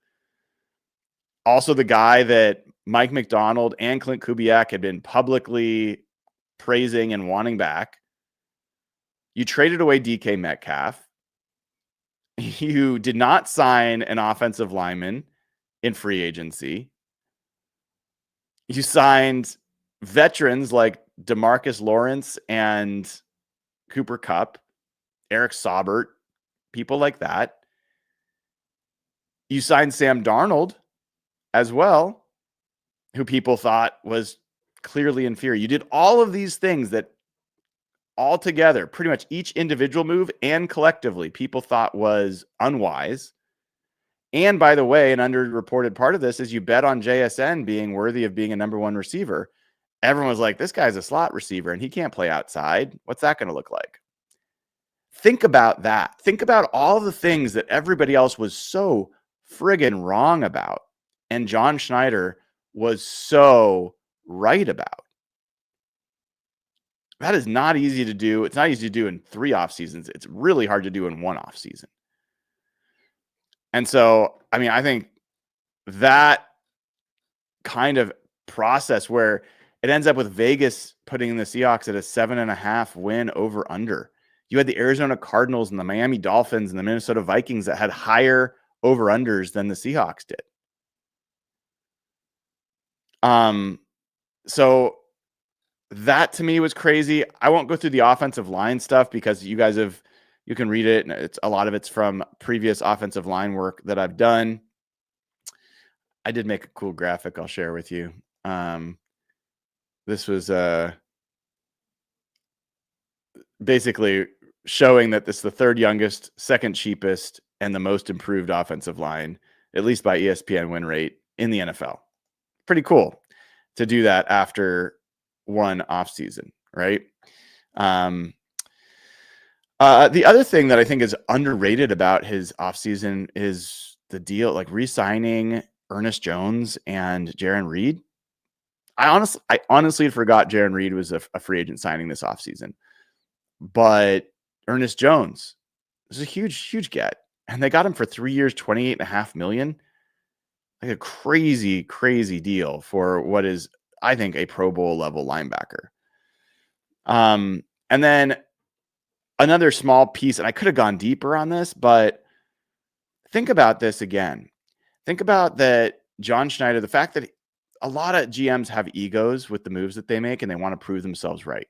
Also, the guy that Mike McDonald and Clint Kubiak had been publicly praising and wanting back. You traded away DK Metcalf. You did not sign an offensive lineman in free agency. You signed veterans like DeMarcus Lawrence and Cooper Kupp, Eric Saubert, people like that. You signed Sam Darnold as well, who people thought was clearly inferior. You did all of these things that all together, pretty much each individual move and collectively, people thought was unwise. And by the way, an underreported part of this is you bet on JSN being worthy of being a number 1 receiver. Everyone was like, this guy's a slot receiver and he can't play outside. What's that going to look like? Think about that. Think about all the things that everybody else was so friggin' wrong about. And John Schneider was so right about. That is not easy to do. It's not easy to do in 3 off seasons. It's really hard to do in 1 off season. And so, I think that kind of process where it ends up with Vegas putting the Seahawks at a 7.5 win over under. You had the Arizona Cardinals and the Miami Dolphins and the Minnesota Vikings that had higher over unders than the Seahawks did. So that to me was crazy. I won't go through the offensive line stuff because you can read it, and a lot of it's from previous offensive line work that I've done. I did make a cool graphic I'll share with you. This was basically showing that this is the 3rd youngest, 2nd cheapest, and the most improved offensive line, at least by ESPN win rate in the NFL. Pretty cool to do that after 1 offseason, right? The other thing that I think is underrated about his offseason is the deal, like re-signing Ernest Jones and Jaron Reed. I honestly forgot Jaron Reed was a free agent signing this offseason. But Ernest Jones is a huge get. And they got him for 3 years, $28.5 million. Like a crazy, crazy deal for what is, I think, a Pro Bowl level linebacker. And then another small piece, and I could have gone deeper on this, but think about this again. Think about that John Schneider, the fact that a lot of GMs have egos with the moves that they make and they want to prove themselves right.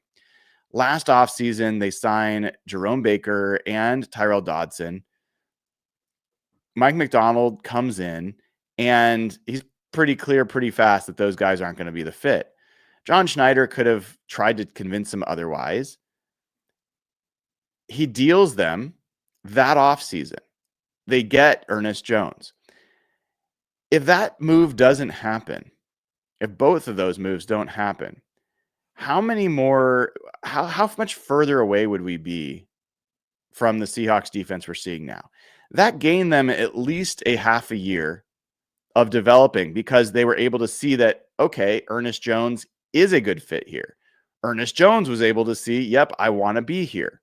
Last offseason, they signed Jerome Baker and Tyrell Dodson. Mike McDonald comes in, and he's pretty clear pretty fast that those guys aren't going to be the fit. John Schneider could have tried to convince him otherwise. He deals them that offseason. They get Ernest Jones. If that move doesn't happen, if both of those moves don't happen, how much further away would we be from the Seahawks defense we're seeing now? That gained them at least a half a year of developing because they were able to see that, okay, Ernest Jones is a good fit here. Ernest Jones was able to see, yep, I want to be here.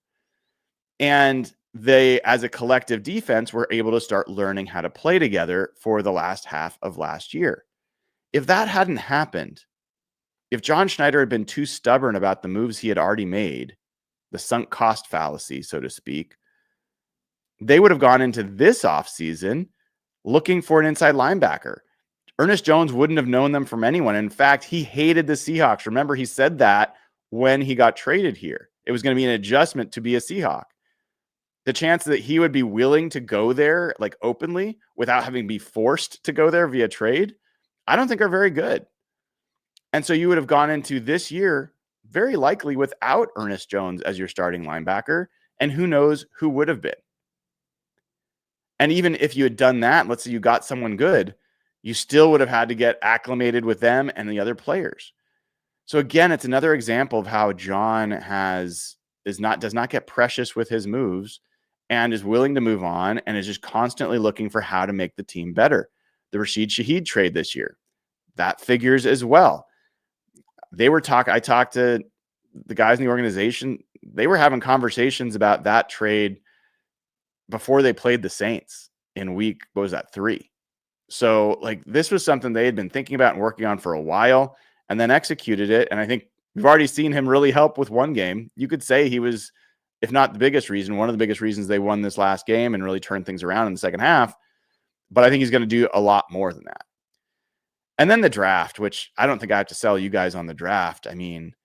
And they, as a collective defense, were able to start learning how to play together for the last half of last year. If that hadn't happened, if John Schneider had been too stubborn about the moves he had already made, the sunk cost fallacy, so to speak, they would have gone into this offseason looking for an inside linebacker. Ernest Jones wouldn't have known them from anyone. In fact, he hated the Seahawks. Remember, he said that when he got traded here. It was going to be an adjustment to be a Seahawk. The chance that he would be willing to go there like openly without having to be forced to go there via trade, I don't think are very good. And so you would have gone into this year very likely without Ernest Jones as your starting linebacker, and who knows who would have been. And even if you had done that, let's say you got someone good, you still would have had to get acclimated with them and the other players. So again, it's another example of how John does not get precious with his moves and is willing to move on and is just constantly looking for how to make the team better. The Rashid Shaheed trade this year, that figures as well. I talked to the guys in the organization. They were having conversations about that trade before they played the Saints in week, what was that, 3? So like this was something they had been thinking about and working on for a while and then executed it. And I think we've already seen him really help with one game. You could say he was, if not the biggest reason, one of the biggest reasons they won this last game and really turned things around in the second half. But I think he's going to do a lot more than that. And then the draft, which I don't think I have to sell you guys on the draft. I mean,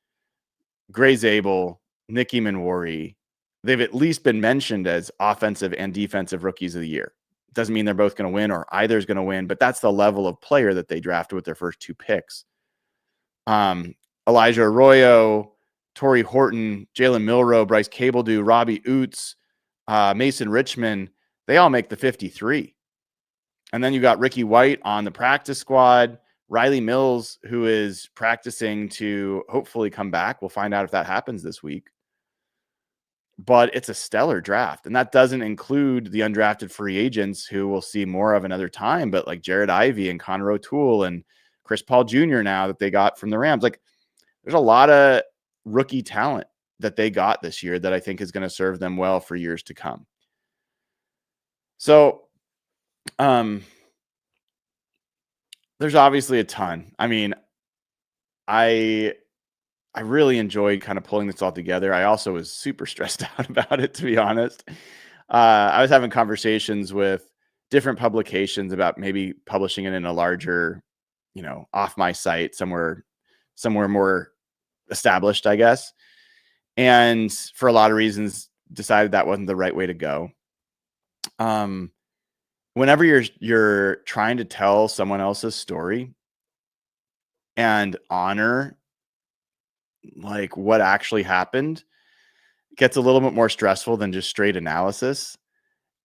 Gray Zabel, Nicky Manwari, they've at least been mentioned as offensive and defensive rookies of the year. Doesn't mean they're both going to win or either is going to win, but that's the level of player that they drafted with their first 2 picks. Elijah Arroyo, Torrey Horton, Jalen Milroe, Bryce Cabledew, Robbie Oots, Mason Richmond, they all make the 53. And then you got Ricky White on the practice squad, Riley Mills, who is practicing to hopefully come back. We'll find out if that happens this week. But it's a stellar draft. And that doesn't include the undrafted free agents who we'll see more of another time, but like Jared Ivey and Connor O'Toole and Chris Paul Jr. now that they got from the Rams. Like there's a lot of rookie talent that they got this year that I think is going to serve them well for years to come. So there's obviously a ton. I mean, I really enjoyed kind of pulling this all together. I also was super stressed out about it, to be honest. I was having conversations with different publications about maybe publishing it in a larger, off my site, somewhere more established, I guess. And for a lot of reasons, decided that wasn't the right way to go. Whenever you're trying to tell someone else's story and honor like what actually happened, gets a little bit more stressful than just straight analysis.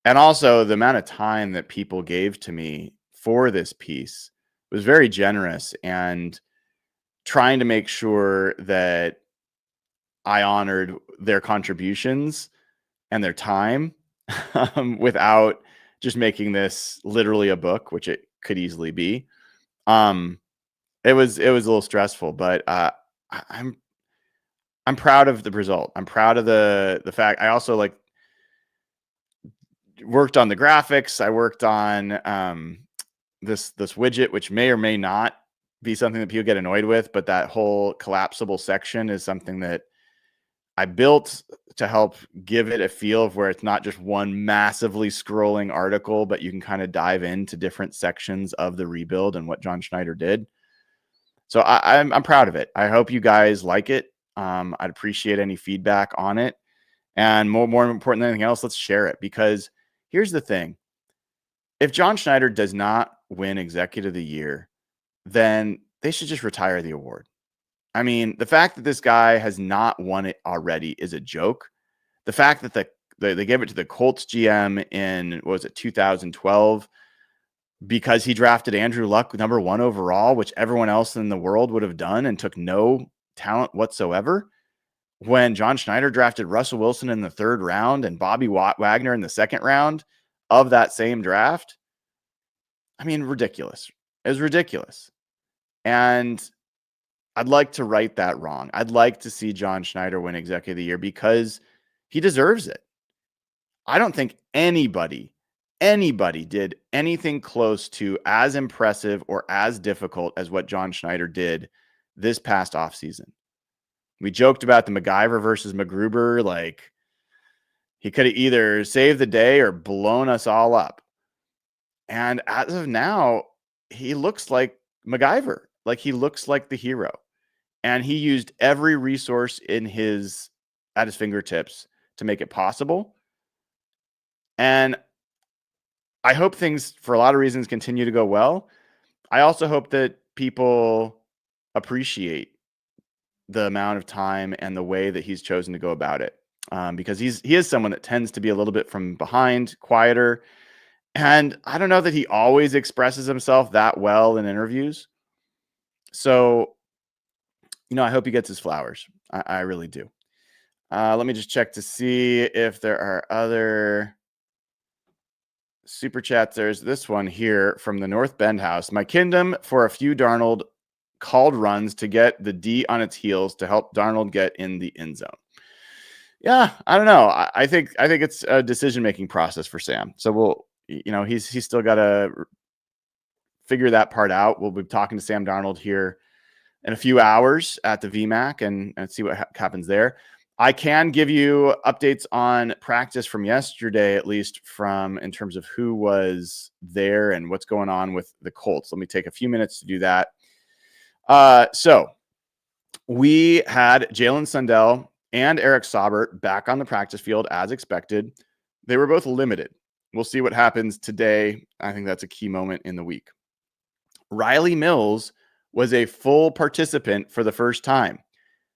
And also the amount of time that people gave to me for this piece was very generous, and trying to make sure that I honored their contributions and their time without just making this literally a book, which it could easily be. It was a little stressful, but I'm proud of the result. I'm proud of the fact. I also worked on the graphics. I worked on this widget, which may or may not be something that people get annoyed with, but that whole collapsible section is something that I built to help give it a feel of where it's not just one massively scrolling article, but you can kind of dive into different sections of the rebuild and what John Schneider did. So I'm proud of it. I hope you guys like it. I'd appreciate any feedback on it. And more important than anything else, let's share it, because here's the thing. If John Schneider does not win Executive of the Year, then they should just retire the award. I mean, the fact that this guy has not won it already is a joke. The fact that they gave it to the Colts GM in, what was it, 2012, because he drafted Andrew Luck number 1 overall, which everyone else in the world would have done, and took no talent whatsoever. When John Schneider drafted Russell Wilson in the 3rd round and Bobby Wagner in the 2nd round of that same draft. I mean, ridiculous. It was ridiculous. And I'd like to right that wrong. I'd like to see John Schneider win Executive of the Year because he deserves it. I don't think anybody did anything close to as impressive or as difficult as what John Schneider did this past offseason. We joked about the McGrubber versus McGrubber. Like, he could have either saved the day or blown us all up. And as of now, he looks like McGrubber. Like, he looks like the hero. And he used every resource at his fingertips to make it possible. And I hope things, for a lot of reasons, continue to go well. I also hope that people appreciate the amount of time and the way that he's chosen to go about it, because he is someone that tends to be a little bit from behind, quieter, And I don't know that he always expresses himself that well in interviews. So, I hope he gets his flowers. I really do. Let me just check to see if there are other super chats. There's this one here from the North Bend house. My kingdom for a few Darnold called runs to get the D on its heels to help Darnold get in the end zone. Yeah, I don't know. I think it's a decision-making process for Sam. So he's still got to figure that part out. We'll be talking to Sam Darnold here in a few hours at the VMAC and see what happens there. I can give you updates on practice from yesterday, at least in terms of who was there and what's going on with the Colts. Let me take a few minutes to do that. So we had Jalen Sundell and Eric Saubert back on the practice field as expected. They were both limited. We'll see what happens today. I think that's a key moment in the week. Riley Mills was a full participant for the first time.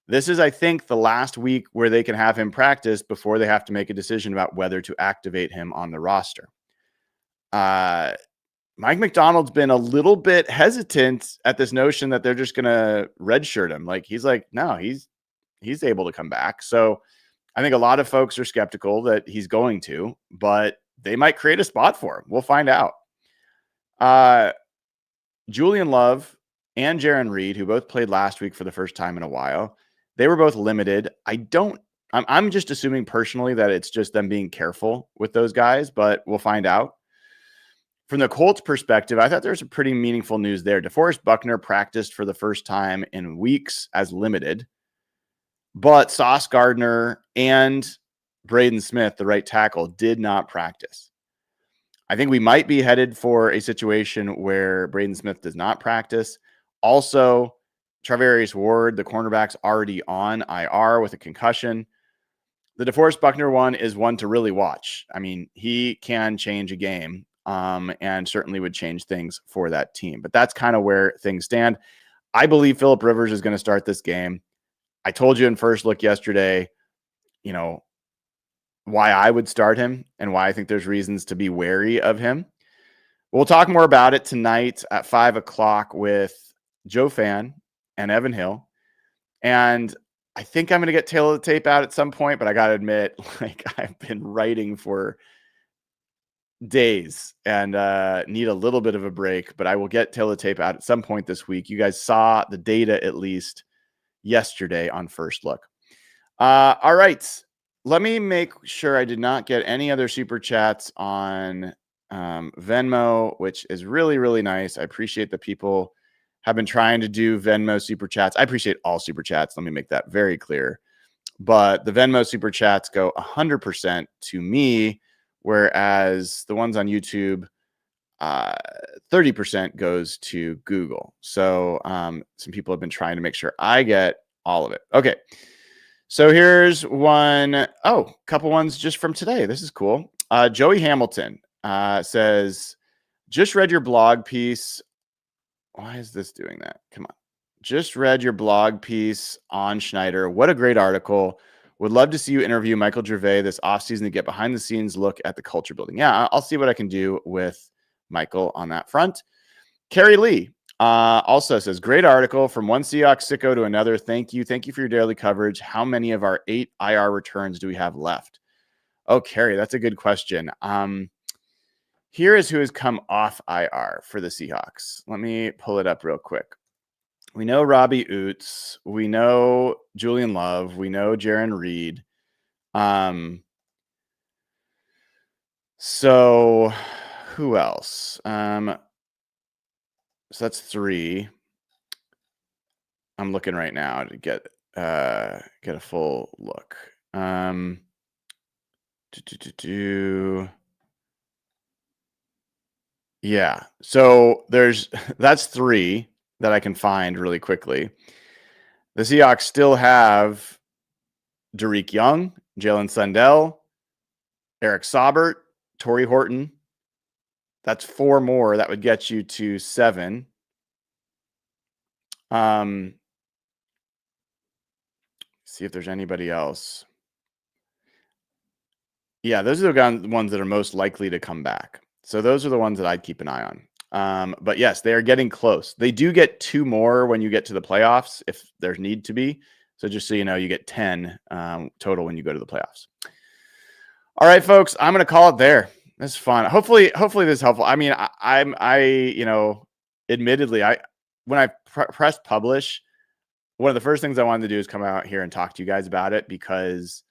This is, I think, the last week where they can have him practice before they have to make a decision about whether to activate him on the roster. Mike McDonald's been a little bit hesitant at this notion that they're just going to redshirt him. He's like, no, he's able to come back. So I think a lot of folks are skeptical that he's going to, but they might create a spot for him. We'll find out. Julian Love and Jaron Reed, who both played last week for the first time in a while, they were both limited. I'm just assuming personally that it's just them being careful with those guys, but we'll find out. From the Colts perspective, I thought there was some pretty meaningful news there. DeForest Buckner practiced for the first time in weeks as limited, but Sauce Gardner and Braden Smith, the right tackle, did not practice. I think we might be headed for a situation where Braden Smith does not practice. Also, Travarius Ward, the cornerback's already on IR with a concussion. The DeForest Buckner one is one to really watch. I mean, he can change a game and certainly would change things for that team. But that's kind of where things stand. I believe Phillip Rivers is going to start this game. I told you in First Look yesterday, why I would start him and why I think there's reasons to be wary of him. We'll talk more about it tonight at 5:00 with Joe Fan and Evan Hill. And I think I'm going to get tail of the tape out at some point, but I got to admit, I've been writing for days and need a little bit of a break, but I will get tail of the tape out at some point this week. You guys saw the data at least yesterday on First Look. All right. Let me make sure I did not get any other super chats on Venmo, which is really, really nice. I appreciate that people have been trying to do Venmo super chats. I appreciate all super chats. Let me make that very clear. But the Venmo super chats go 100% to me, whereas the ones on YouTube, 30% goes to Google. So some people have been trying to make sure I get all of it. Okay. So here's one. Oh, a couple ones just from today. This is cool. Joey Hamilton says, just read your blog piece. Why is this doing that? Come on. Just read your blog piece on Schneider. What a great article. Would love to see you interview Michael Gervais this offseason to get behind the scenes look at the culture building. Yeah, I'll see what I can do with Michael on that front. Carrie Lee also says, great article from one Seahawks sicko to another. Thank you. Thank you for your daily coverage. How many of our 8 IR returns do we have left? Oh, Carrie, that's a good question. Here is who has come off IR for the Seahawks. Let me pull it up real quick. We know Robbie Oots. We know Julian Love. We know Jaron Reed. So who else? So that's 3. I'm looking right now to get a full look. Yeah. So that's 3 that I can find really quickly. The Seahawks still have Derek Young, Jalen Sundell, Eric Saubert, Torrey Horton. That's 4 more. That would get you to 7. See if there's anybody else. Yeah, those are the ones that are most likely to come back. So those are the ones that I'd keep an eye on. But yes, they are getting close. They do get 2 more when you get to the playoffs if there's need to be. So just so you know, you get 10 total when you go to the playoffs. All right, folks, I'm going to call it there. This is fun. Hopefully this is helpful. I mean, admittedly, when I pressed publish, one of the first things I wanted to do is come out here and talk to you guys about it, because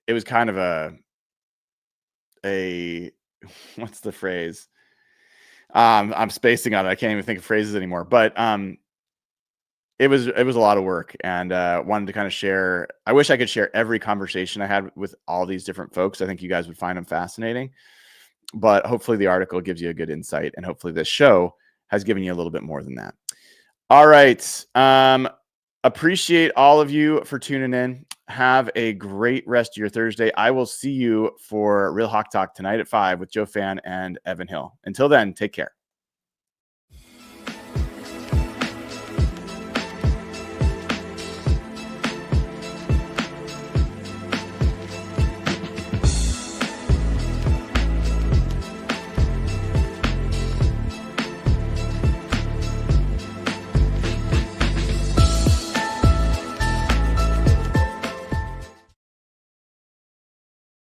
it was kind of a what's the phrase? I'm spacing on it. I can't even think of phrases anymore, but it was a lot of work, and wanted to kind of share. I wish I could share every conversation I had with all these different folks. I think you guys would find them fascinating, but hopefully the article gives you a good insight, and hopefully this show has given you a little bit more than that. All right. Appreciate all of you for tuning in. Have a great rest of your Thursday. I will see you for Real Hawk Talk tonight at 5 with Joe Fan and Evan Hill. Until then, take care.